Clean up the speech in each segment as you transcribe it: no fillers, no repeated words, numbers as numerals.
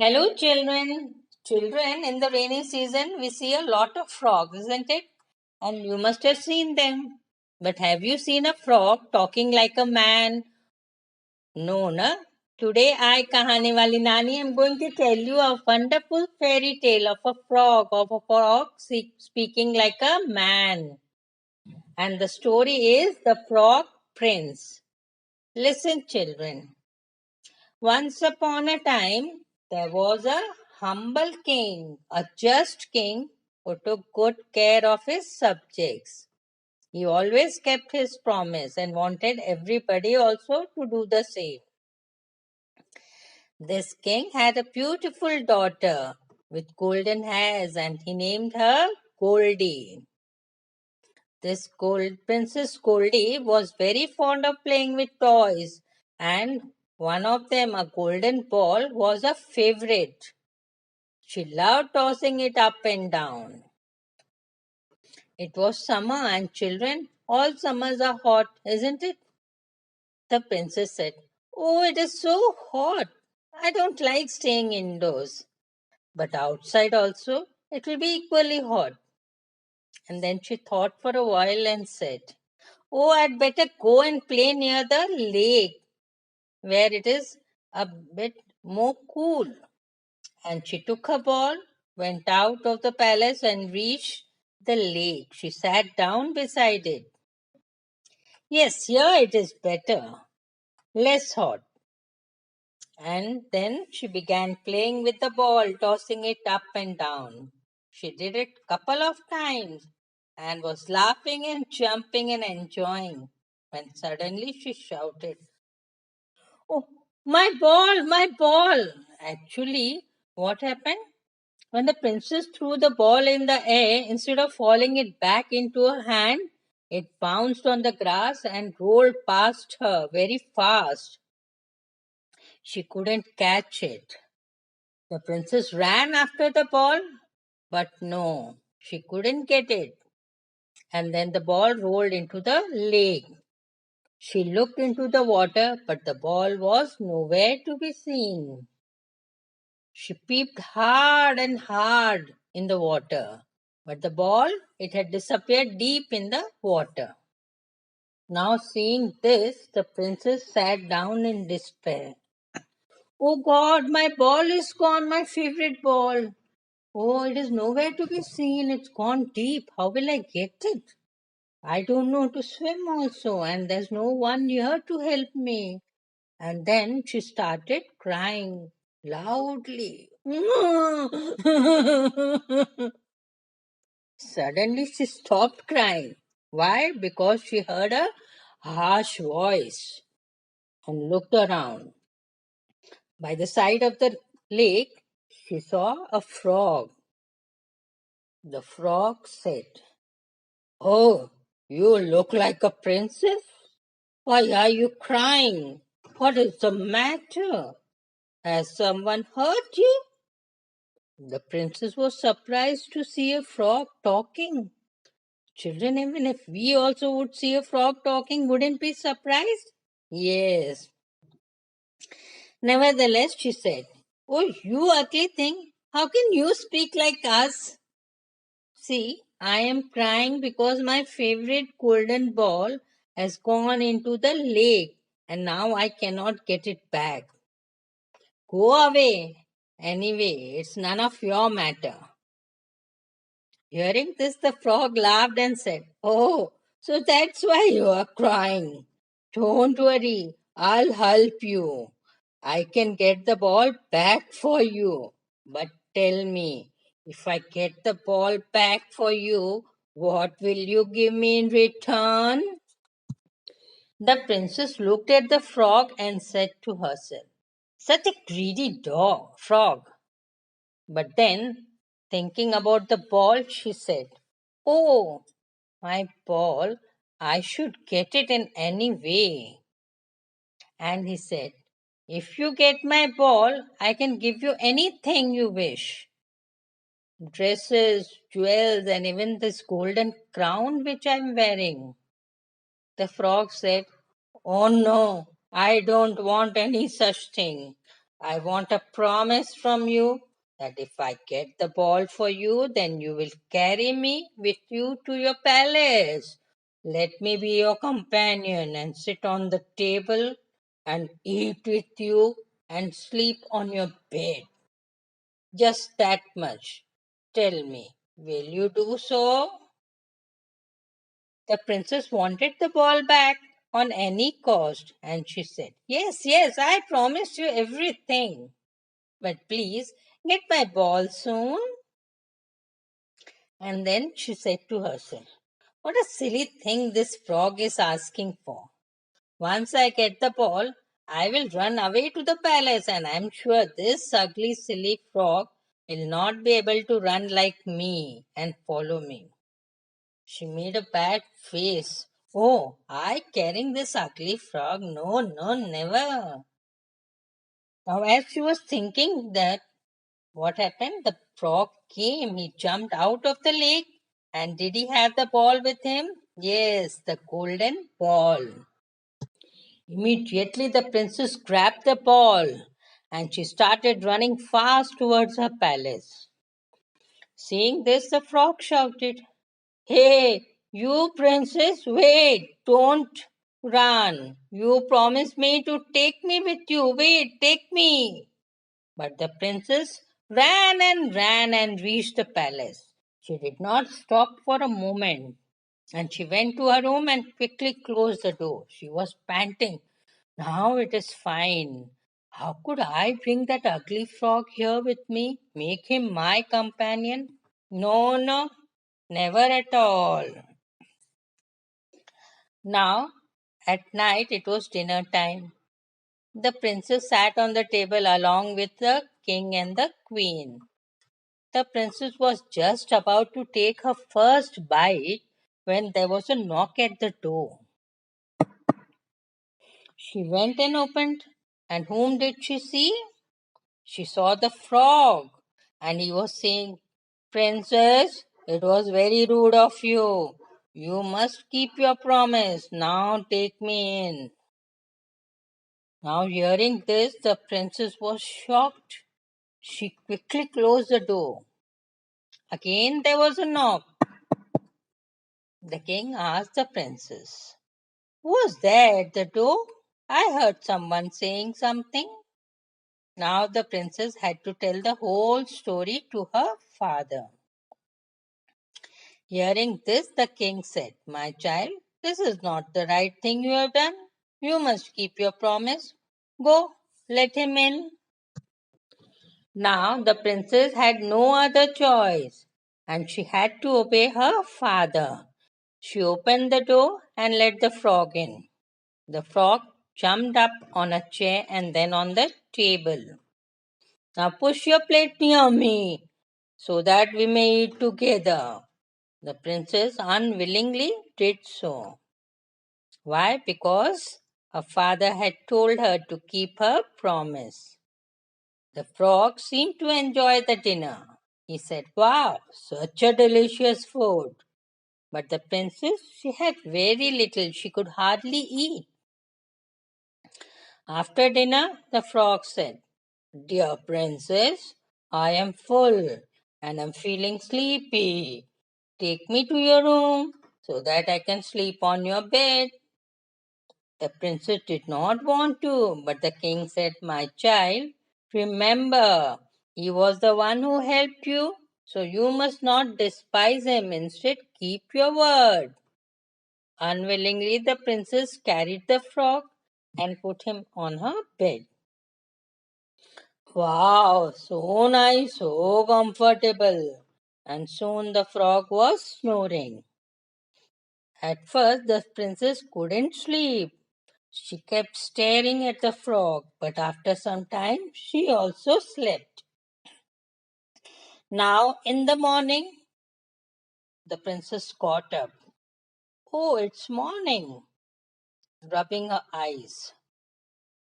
Hello, children. Children, in the rainy season, we see a lot of frogs, isn't it? And you must have seen them. But have you seen a frog talking like a man? No, na? Today, Kahaniwali Nani, am going to tell you a wonderful fairy tale of a frog speaking like a man. And the story is The Frog Prince. Listen, children. Once upon a time, there was a humble king, a just king who took good care of his subjects. He always kept his promise and wanted everybody also to do the same. This king had a beautiful daughter with golden hairs, and he named her Goldie. This Princess Goldie was very fond of playing with toys, and one of them, a golden ball, was a favorite. She loved tossing it up and down. It was summer, and children, all summers are hot, isn't it? The princess said, "Oh, it is so hot. I don't like staying indoors. But outside also, it will be equally hot." And then she thought for a while and said, "Oh, I'd better go and play near the lake where it is a bit more cool." And she took her ball, went out of the palace, and reached the lake. She sat down beside it. "Yes, here it is better, less hot." And then she began playing with the ball, tossing it up and down. She did it a couple of times and was laughing and jumping and enjoying when suddenly she shouted, "Oh, my ball, my ball!" Actually, what happened? When the princess threw the ball in the air, instead of falling it back into her hand, it bounced on the grass and rolled past her very fast. She couldn't catch it. The princess ran after the ball, but no, she couldn't get it. And then the ball rolled into the lake. She looked into the water, but the ball was nowhere to be seen. She peeped hard and hard in the water, but the ball, it had disappeared deep in the water. Now, seeing this, the princess sat down in despair. "Oh God, my ball is gone, my favorite ball. Oh, it is nowhere to be seen. It's gone deep. How will I get it? I don't know to swim also, and there's no one here to help me." And then she started crying loudly. Suddenly she stopped crying. Why? Because she heard a harsh voice and looked around. By the side of the lake, she saw a frog. The frog said, "Oh, you look like a princess. Why are you crying? What is the matter? Has someone hurt you?" The princess was surprised to see a frog talking. Children, even if we also would see a frog talking, wouldn't be surprised? Yes. Nevertheless, she said, "Oh, you ugly thing, how can you speak like us? See, I am crying because my favorite golden ball has gone into the lake and now I cannot get it back. Go away. Anyway, it's none of your matter." Hearing this, the frog laughed and said, "Oh, so that's why you are crying. Don't worry, I'll help you. I can get the ball back for you. But tell me, if I get the ball back for you, what will you give me in return?" The princess looked at the frog and said to herself, "Such a greedy frog." But then, thinking about the ball, she said, "Oh, my ball, I should get it in any way." And he said, "If you get my ball, I can give you anything you wish. Dresses, jewels, and even this golden crown which I'm wearing." The frog said, "Oh no, I don't want any such thing. I want a promise from you that if I get the ball for you, then you will carry me with you to your palace. Let me be your companion and sit on the table and eat with you and sleep on your bed. Just that much. Tell me, will you do so? The princess wanted the ball back on any cost, and she said, Yes, yes, I promise you everything. But please get my ball soon. And then she said to herself, What a silly thing this frog is asking for. Once I get the ball, I will run away to the palace, and I'm sure this ugly, silly frog will not be able to run like me and follow me. She made a bad face. Oh, I carrying this ugly frog? No, no, never. Now, as she was thinking that, what happened? The frog came. He jumped out of the lake. And did he have the ball with him? Yes, the golden ball. Immediately, the princess grabbed the ball and she started running fast towards her palace. Seeing this, the frog shouted, Hey, you princess, wait, don't run. You promised me to take me with you. Wait, take me. But the princess ran and reached the palace. She did not stop for a moment, and she went to her room and quickly closed the door. She was panting. Now it is fine. How could I bring that ugly frog here with me? Make him my companion? No, no, never at all. Now, at night, it was dinner time. The princess sat on the table along with the king and the queen. The princess was just about to take her first bite when there was a knock at the door. She went and opened, and whom did she see? She saw the frog, and he was saying, Princess, it was very rude of you. You must keep your promise. Now take me in. Now, hearing this, the princess was shocked. She quickly closed the door. Again, there was a knock. The king asked the princess, Who was there at the door? I heard someone saying something. Now, the princess had to tell the whole story to her father. Hearing this, the king said, My child, this is not the right thing you have done. You must keep your promise. Go, let him in. Now the princess had no other choice, and she had to obey her father. She opened the door and let the frog in. The frog jumped up on a chair and then on the table. Now push your plate near me so that we may eat together. The princess unwillingly did so. Why? Because her father had told her to keep her promise. The frog seemed to enjoy the dinner. He said, Wow, such a delicious food. But the princess, she had very little. She could hardly eat. After dinner, the frog said, Dear princess, I am full and am feeling sleepy. Take me to your room so that I can sleep on your bed. The princess did not want to, but the king said, My child, remember, he was the one who helped you, so you must not despise him. Instead, keep your word. Unwillingly, the princess carried the frog and put him on her bed. Wow, so nice, so comfortable. And soon the frog was snoring. At first, the princess couldn't sleep. She kept staring at the frog, but after some time she also slept. Now, in the morning, the princess got up. Oh, it's morning, rubbing her eyes.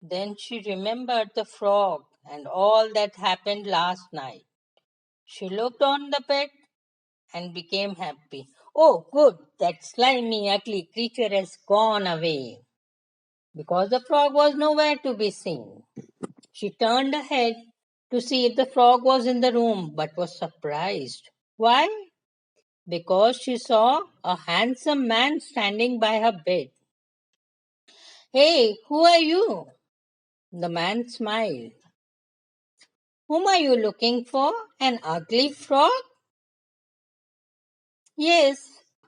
Then she remembered the frog and all that happened last night. She looked on the bed and became happy. Oh, good, that slimy, ugly creature has gone away, because the frog was nowhere to be seen. She turned her head to see if the frog was in the room, but was surprised. Why? Because she saw a handsome man standing by her bed. Hey, who are you? The man smiled. Whom are you looking for? An ugly frog? Yes,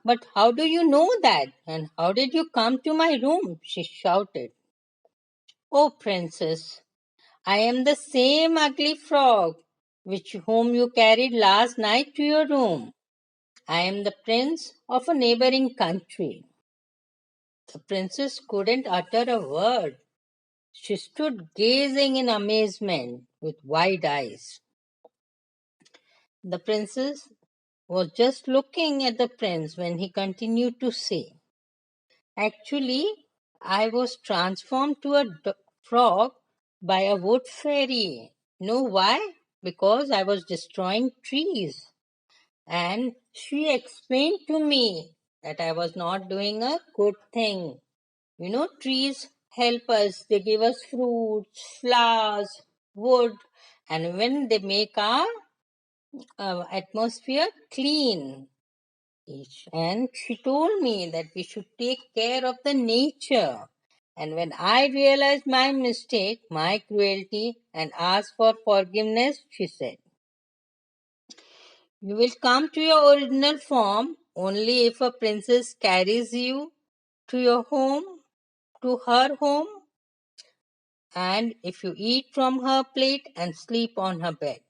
but how do you know that? And how did you come to my room? She shouted. Oh, princess, I am the same ugly frog which whom you carried last night to your room. I am the prince of a neighboring country. The princess couldn't utter a word. She stood gazing in amazement with wide eyes. The princess was just looking at the prince when he continued to say, actually, I was transformed to a frog by a wood fairy. Know why? Because I was destroying trees. And she explained to me that I was not doing a good thing. You know, trees help us. They give us fruits, flowers, wood, and when they make our atmosphere clean. And she told me that we should take care of the nature. And when I realized my mistake, my cruelty, and asked for forgiveness, she said, you will come to your original form only if a princess carries you to your home, to her home, and if you eat from her plate and sleep on her bed.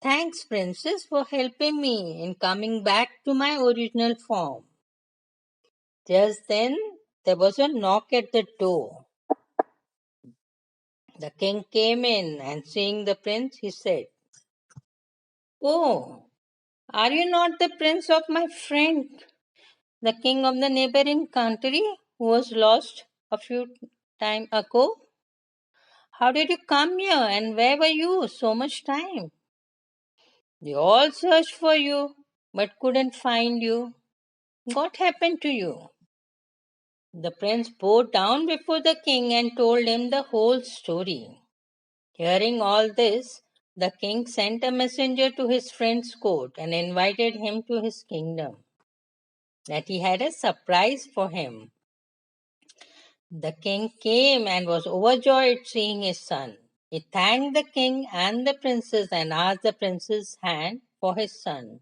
Thanks, princess, for helping me in coming back to my original form. Just then, there was a knock at the door. The king came in, and seeing the prince, he said, oh, are you not the prince of my friend, the king of the neighboring country who was lost a few time ago? How did you come here, and where were you so much time? We all searched for you, but couldn't find you. What happened to you? The prince bowed down before the king and told him the whole story. Hearing all this, the king sent a messenger to his friend's court and invited him to his kingdom, that he had a surprise for him. The king came and was overjoyed seeing his son. He thanked the king and the princess and asked the prince's hand for his son.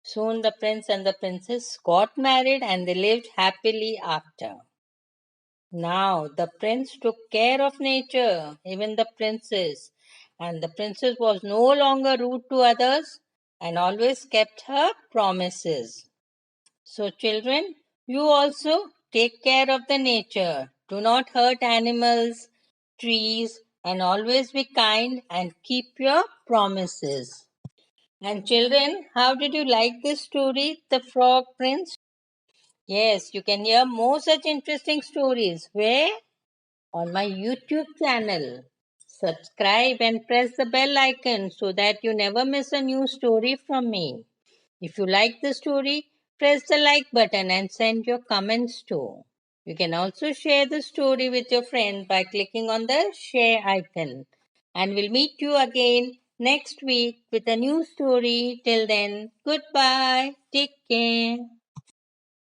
Soon the prince and the princess got married and they lived happily after. Now the prince took care of nature, even the princess, and the princess was no longer rude to others and always kept her promises. So, children, you also take care of the nature. Do not hurt animals, trees, and always be kind and keep your promises. And children, how did you like this story, The Frog Prince? Yes, you can hear more such interesting stories. Where? On my YouTube channel. Subscribe and press the bell icon so that you never miss a new story from me. If you like the story, press the like button and send your comments too. You can also share the story with your friends by clicking on the share icon. And we'll meet you again next week with a new story. Till then, goodbye. Take care.